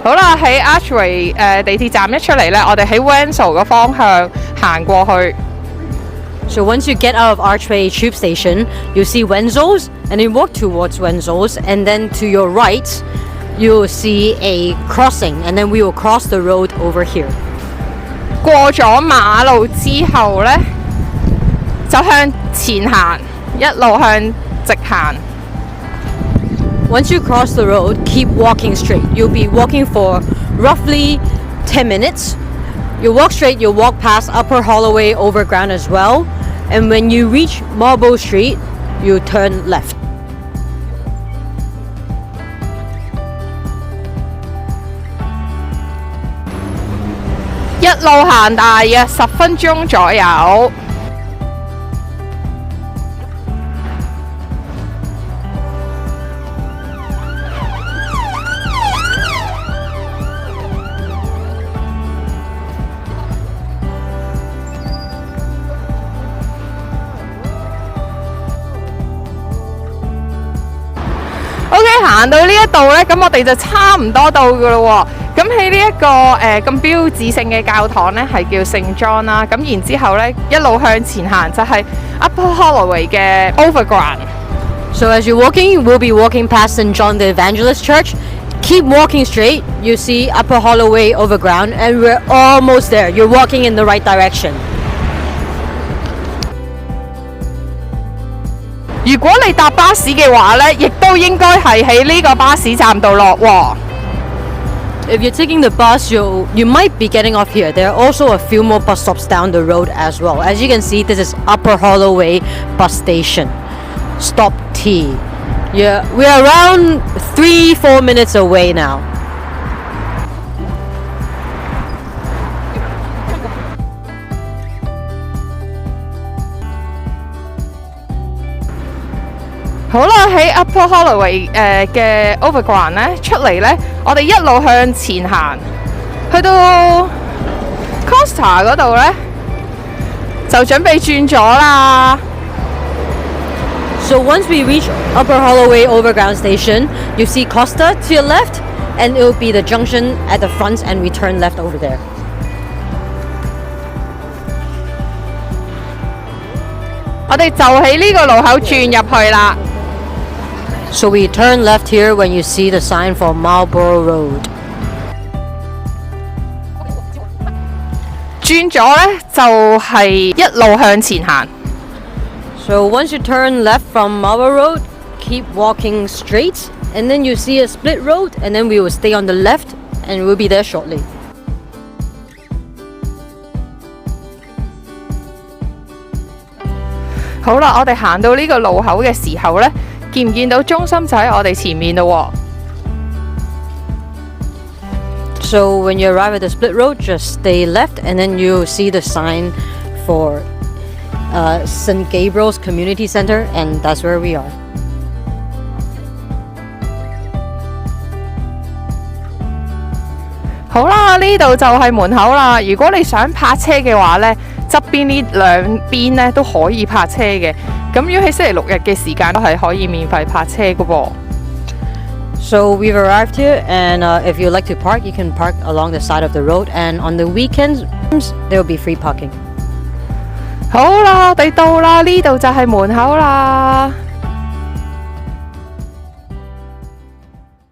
好啦，喺 Archway 地鐵站一出嚟呢，我哋喺 Wensel 嘅方向行過去。So once you get out of Archway Tube Station, you see Wenzel's, and you walk towards Wenzel's, and then to your right, you'll see a crossing, and then we will cross the road over here. 過咗馬路之後呢，就向前行，一路向直行。Once you cross the road, keep walking straight. You'll be walking for roughly 10 minutes. You walk straight, you'll walk past Upper Holloway Overground as well. And when you reach Marlborough Street, you turn left. 一路行大約10分鐘左右。OK， 行到呢一度呢，咁我哋就差唔多到噶咯喎。咁喺呢一個咁標誌性嘅教堂呢，係叫聖 John 啦。咁然之後呢，一路向前行就係 Upper Holloway 嘅 Overground。So as you're walking, you will be walking past St. John the Evangelist Church. Keep walking straight. You see Upper Holloway Overground, and we're almost there. You're walking in the right direction. 如果你搭巴士嘅話呢，亦都應該係喺呢個巴士站度落喎。If you're taking the bus, you might be getting off here. There are also a few more bus stops down the road as well. As you can see, this is Upper Holloway Bus Station. Stop T. Yeah, we are around 3-4 minutes away now. 好啦，喺 Upper Holloway 嘅 Overground 咧出嚟呢，我哋一路向前行，去到 Costa 嗰度呢，就準備轉左啦。So once we reach Upper Holloway Overground Station, you see Costa to your left, and it will be the junction at the front, and we turn left over there. 我哋就喺呢個路口轉入去啦。So we turn left here when you see the sign for Marlborough Road. 轉咗呢，就係一路向前行。So once you turn left from Marlborough Road, keep walking straight, and then you see a split road, and then we will stay on the left, and we'll be there shortly. 好啦，我哋行到呢個路口嘅時候呢，見唔見到中心就喺我哋前面咯喎。So when you arrive at the split road, just stay left, and then you'll see the sign for St. Gabriel's Community Center, and that's where we are. 好啦，呢度就係門口啦。如果你想泊車嘅話呢，側邊呢兩邊呢都可以泊車嘅。咁如果喺星期六日嘅時間都係可以免費泊車嘅喎。So we've arrived here, and if you like to park, you can park along the side of the road, and on the weekends, there will be free parking. 好啦，我哋到啦，呢度就係門口啦。